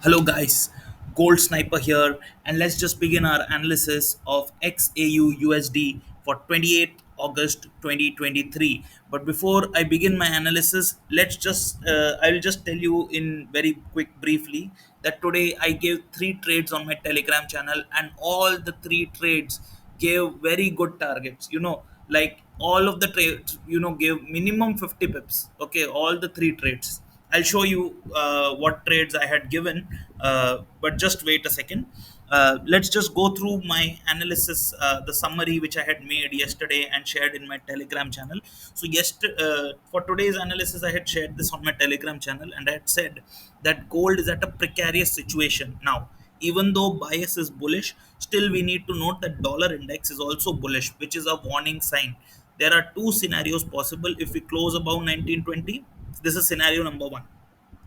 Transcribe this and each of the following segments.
Hello, guys. Gold Sniper here, and let's just begin our analysis of XAUUSD for 28th August 2023. But before I begin my analysis, I'll just tell you in very quick, briefly, that today I gave three trades on my Telegram channel, and all the three trades gave very good targets. Like all of the trades, gave minimum 50 pips. Okay, all the three trades. I'll show you what trades I had given, but just wait a second. Let's just go through my analysis, the summary which I had made yesterday and shared in my Telegram channel. So, for today's analysis, I had shared this on my Telegram channel, and I had said that gold is at a precarious situation now. Even though bias is bullish, still we need to note that dollar index is also bullish, which is a warning sign. There are two scenarios possible if we close above 1920. This is scenario number one.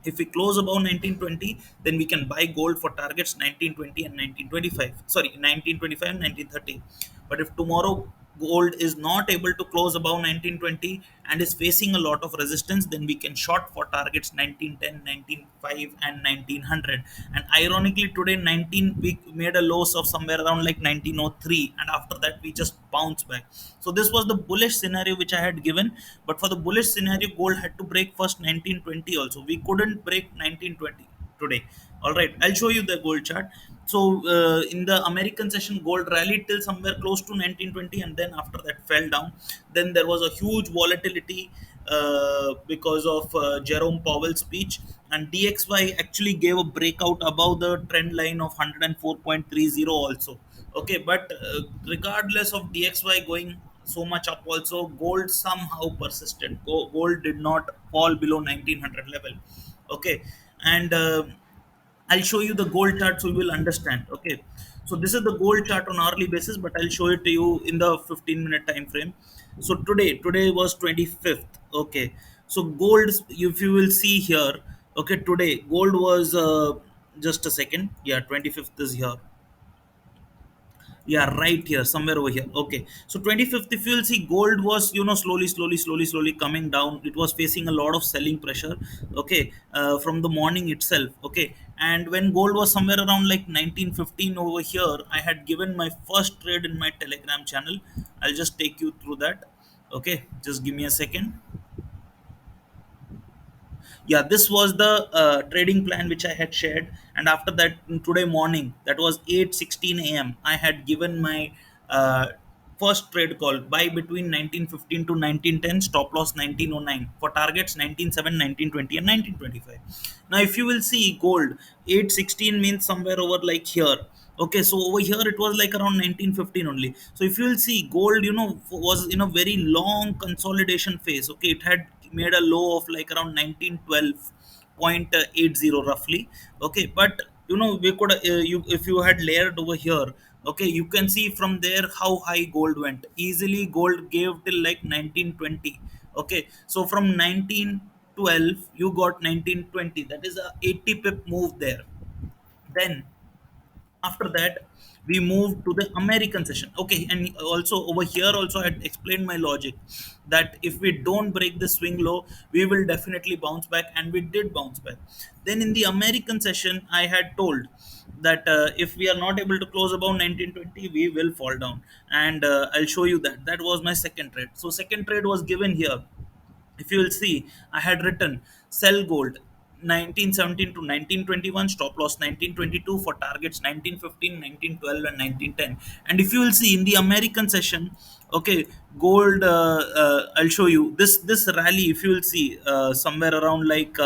If we close above 1920, then we can buy gold for targets 1920 and 1925. Sorry, 1925 and 1930. But if tomorrow gold is not able to close above 1920 and is facing a lot of resistance, then we can short for targets 1910, 1905, and 1900. And ironically, today 19 we made a loss of somewhere around like 1903, and after that we just bounced back. So this was the bullish scenario which I had given. But for the bullish scenario, gold had to break first 1920 also. We couldn't break 1920 today. All right, I'll show you the gold chart. So in the American session, gold rallied till somewhere close to 1920, and then after that fell down. Then there was a huge volatility because of Jerome Powell's speech, and DXY actually gave a breakout above the trend line of 104.30 also. Okay, but regardless of DXY going so much up, also gold somehow persisted. Gold did not fall below 1900 level. Okay, and I'll show you the gold chart so you will understand. Okay, so this is the gold chart on hourly basis, but I'll show it to you in the 15-minute time frame. So today was 25th. Okay, so gold, if you will see here, okay, today gold was just a second. Yeah, 25th is here. Yeah, right here, somewhere over here. Okay, so 25th, if you will see, gold was slowly coming down. It was facing a lot of selling pressure. Okay, from the morning itself. Okay, and when gold was somewhere around like 1915 over here, I had given my first trade in my Telegram channel. I'll just take you through that. Okay, just give me a second. Yeah, this was the trading plan which I had shared. And after that, today morning, that was 8:16 a.m., I had given my first trade call, buy between 1915 to 1910, stop loss 1909, for targets 1907, 1920, and 1925. Now if you will see gold, 8:16 means somewhere over like here. Okay, so over here it was like around 1915 only. So if you will see, gold, was in a very long consolidation phase. Okay, it had made a low of like around 1912.80 roughly. Okay, but we could, you if you had layered over here, okay, you can see from there how high gold went. Easily gold gave till like 1920. Okay, so from 1912 you got 1920, that is a 80 pip move there. Then after that, we moved to the American session. Okay, and also over here also I had explained my logic that if we don't break the swing low, we will definitely bounce back, and we did bounce back. Then in the American session, I had told that if we are not able to close above 1920, we will fall down. And I'll show you that. That was my second trade. So second trade was given here. If you will see, I had written sell gold 1917 to 1921, stop loss 1922, for targets 1915, 1912, and 1910. And if you will see in the American session, okay, gold, I'll show you this rally. If you will see, somewhere around like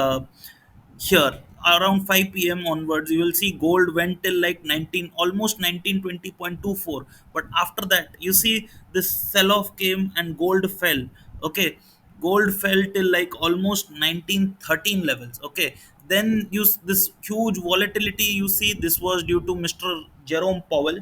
here around 5 p.m. onwards, you will see gold went till like 19, almost 1920.24. But after that, you see this sell off came and gold fell. Okay, gold fell till like almost 1913 levels. Okay, then this huge volatility, you see, this was due to Mr. Jerome Powell.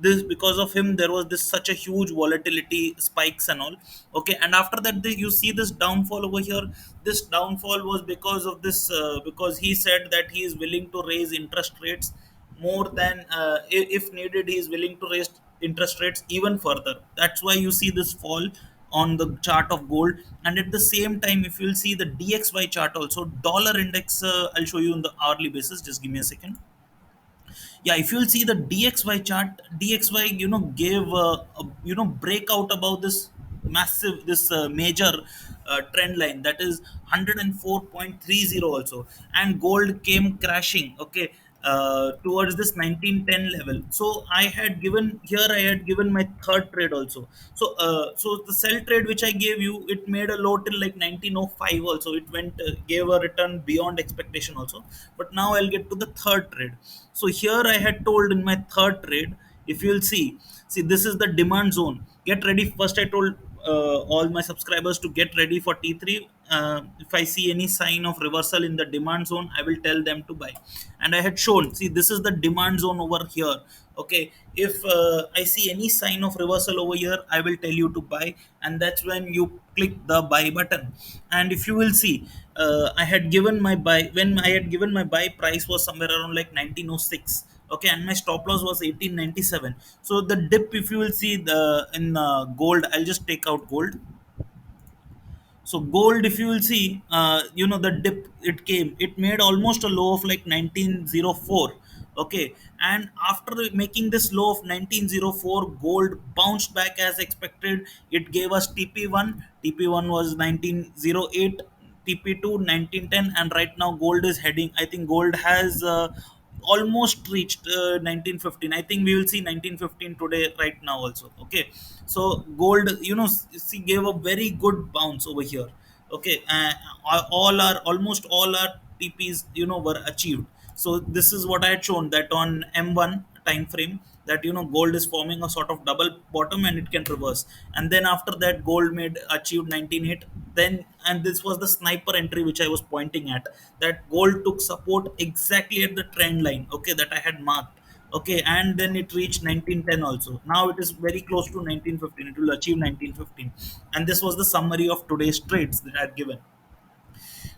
This, because of him, there was this such a huge volatility spikes and all. Okay, and after that, you see this downfall over here. This downfall was because of this, because he said that he is willing to raise interest rates more than, if needed, he is willing to raise interest rates even further. That's why you see this fall. on the chart of gold. And at the same time, if you'll see the DXY chart also, dollar index, I'll show you on the hourly basis. Just give me a second. Yeah, if you'll see the DXY chart, DXY gave breakout about this massive, this major trend line, that is 104.30 also. And gold came crashing, okay, towards this 1910 level. So I had given my third trade also. So the sell trade which I gave you, it made a low till like 1905 also. It went, gave a return beyond expectation also. But now I'll get to the third trade. So here I had told in my third trade, if you'll see, this is the demand zone. Get ready. First, I told all my subscribers to get ready for T3. If I see any sign of reversal in the demand zone, I will tell them to buy. And I had shown, see, this is the demand zone over here. Okay, if I see any sign of reversal over here, I will tell you to buy, and that's when you click the buy button. And if you will see, I had given my buy, when I had given my buy price was somewhere around like 1906. Okay, and my stop loss was 1897. So the dip, if you will see the in gold, I'll just take out gold. So gold, if you will see, the dip it came, it made almost a low of like 1904. Okay, and after making this low of 1904, gold bounced back as expected. It gave us TP1. TP1 was 1908. TP2 1910, and right now gold is heading. I think gold has almost reached 1915. I think we will see 1915 today right now also. Okay, so gold, see, gave a very good bounce over here. Okay, all our almost all our TPs were achieved. So this is what I had shown, that on M1 time frame, that gold is forming a sort of double bottom and it can reverse. And then after that, gold made achieved 19.8. Then, and this was the sniper entry which I was pointing at, that gold took support exactly at the trend line, okay, that I had marked. Okay, and then it reached 1910 also. Now it is very close to 1915. It will achieve 1915. And this was the summary of today's trades that I had given.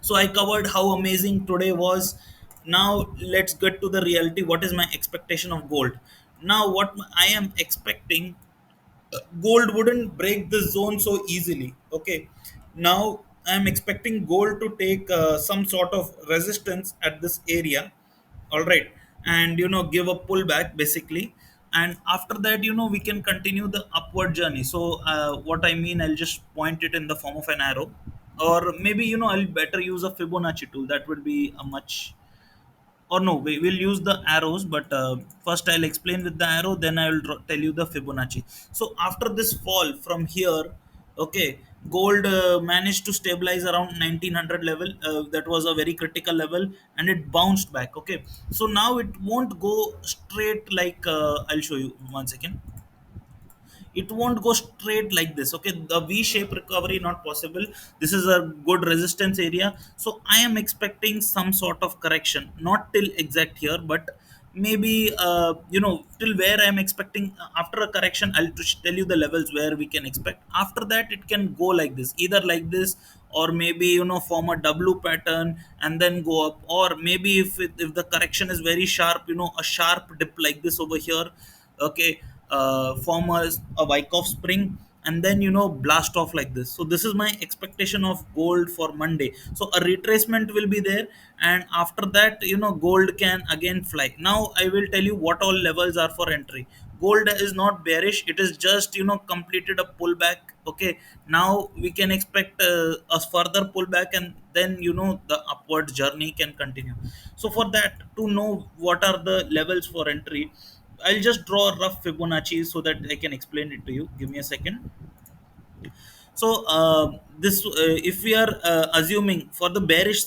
So I covered how amazing today was. Now let's get to the reality. What is my expectation of gold? Now what I am expecting, gold wouldn't break this zone so easily. Okay, now I'm expecting gold to take some sort of resistance at this area. All right, and give a pullback basically. And after that, we can continue the upward journey. So what I mean, I'll just point it in the form of an arrow, or maybe I'll better use a Fibonacci tool. That would be a much, or no, we will use the arrows, but first I'll explain with the arrow, then I will tell you the Fibonacci. So after this fall from here, okay, gold managed to stabilize around 1900 level. That was a very critical level, and it bounced back. Okay, so now it won't go straight like, I'll show you one second. It won't go straight like this. Okay, the V shape recovery not possible. This is a good resistance area. So I am expecting some sort of correction, not till exact here, but maybe till where I am expecting. After a correction, I'll just tell you the levels where we can expect. After that, it can go like this, either like this, or maybe form a W pattern and then go up. Or maybe if the correction is very sharp, a sharp dip like this over here. Okay, form a Wyckoff spring, and then blast off like this. So this is my expectation of gold for Monday. So a retracement will be there, and after that, gold can again fly. Now I will tell you what all levels are for entry. Gold is not bearish, it is just completed a pullback. Okay, now we can expect a further pullback, and then the upward journey can continue. So for that, to know what are the levels for entry, I'll just draw a rough Fibonacci so that I can explain it to you. Give me a second. So this, if we are assuming for the bearish,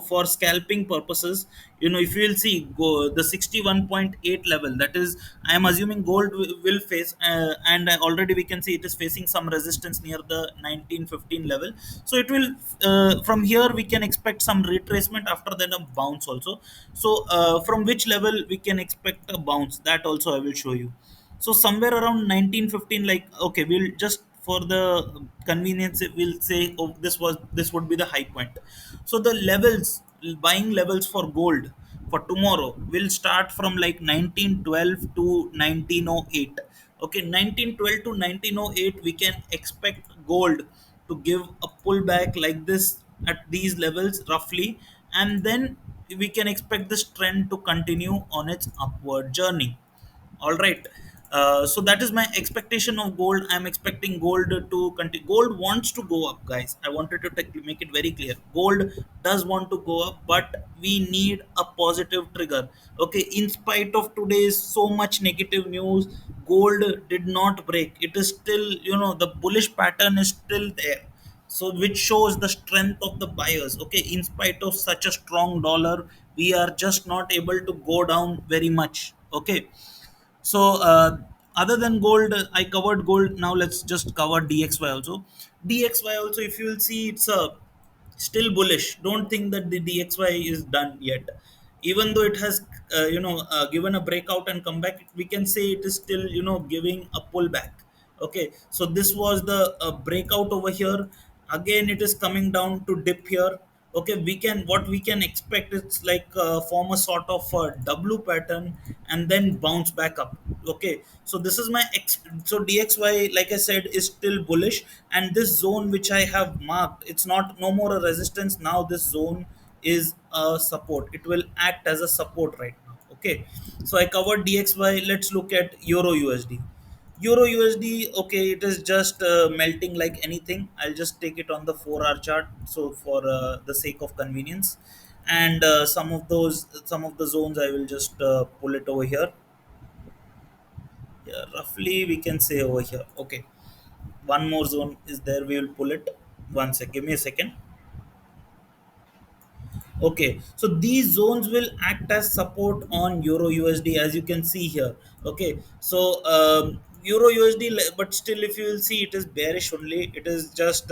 for scalping purposes, if you will see, go the 61.8 level. That is, I am assuming gold will face, and already we can see it is facing some resistance near the 1915 level. So it will, from here we can expect some retracement, after that a bounce also. So from which level we can expect a bounce, that also I will show you. So somewhere around 1915, like, okay, we'll just, for the convenience, we'll say, oh, this would be the high point. So the levels, buying levels for gold for tomorrow will start from like 1912 to 1908. Okay, 1912 to 1908 we can expect gold to give a pullback like this at these levels roughly, and then we can expect this trend to continue on its upward journey. All right. So that is my expectation of gold. I'm expecting gold to continue. Gold wants to go up, guys. I wanted to make it very clear. Gold does want to go up, but we need a positive trigger. Okay. In spite of today's so much negative news, gold did not break. It is still, the bullish pattern is still there. So which shows the strength of the buyers. Okay. In spite of such a strong dollar, we are just not able to go down very much. Okay. So other than gold, I covered gold. Now let's just cover DXY also. DXY also, if you will see, it's a still bullish. Don't think that the DXY is done yet. Even though it has, given a breakout and come back, we can say it is still, giving a pullback. Okay, so this was the breakout over here. Again, it is coming down to dip here. Okay, what we can expect is like form a sort of a W pattern and then bounce back up. Okay, so this is so DXY, like I said, is still bullish, and this zone which I have marked, it's not no more a resistance now. This zone is a support. It will act as a support right now. Okay, so I covered DXY. Let's look at Euro USD. Euro USD, okay, it is just melting like anything. I'll just take it on the 4-hour chart. So for the sake of convenience, and some of the zones, I will just pull it over here. Yeah, roughly we can say over here. Okay, one more zone is there. We will pull it. One sec. Give me a second. Okay, so these zones will act as support on Euro USD, as you can see here. Okay, so Euro USD, but still, if you will see, it is bearish only. It is just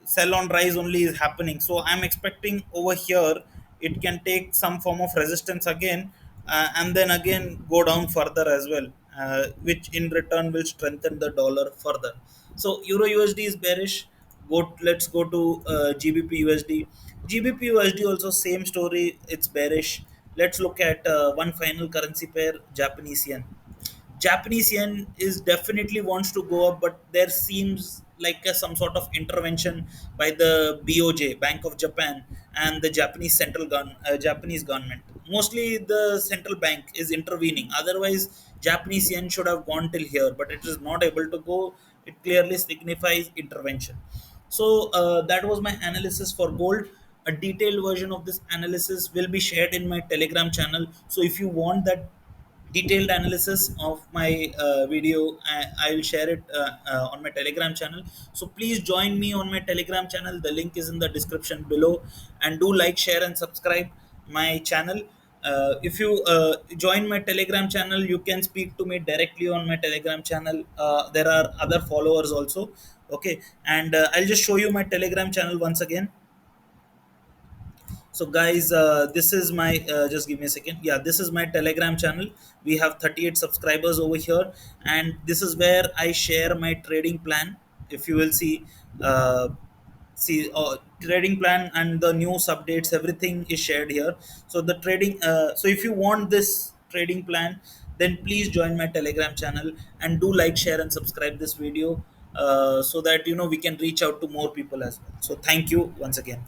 sell on rise only is happening. So I'm expecting over here it can take some form of resistance again, and then again go down further as well, which in return will strengthen the dollar further. So Euro USD is bearish. Let's go to GBP USD. GBP USD also same story. It's bearish. Let's look at one final currency pair, Japanese yen. Japanese yen is definitely wants to go up, but there seems like some sort of intervention by the BOJ, Bank of Japan, and the Japanese government. Mostly, the central bank is intervening. Otherwise, Japanese yen should have gone till here, but it is not able to go. It clearly signifies intervention. So that was my analysis for gold. A detailed version of this analysis will be shared in my Telegram channel. So if you want that detailed analysis of my video, I will share it on my Telegram channel. So please join me on my Telegram channel. The link is in the description below, and do like, share, and subscribe my channel. If you join my Telegram channel, you can speak to me directly on my Telegram channel. There are other followers also. Okay, and I'll just show you my Telegram channel once again. So guys, this is my just give me a second. Yeah, this is my Telegram channel. We have 38 subscribers over here, and this is where I share my trading plan. If you will see, trading plan and the news updates, everything is shared here. So the trading so if you want this trading plan, then please join my Telegram channel, and do like, share, and subscribe this video, so that we can reach out to more people as well. So thank you once again.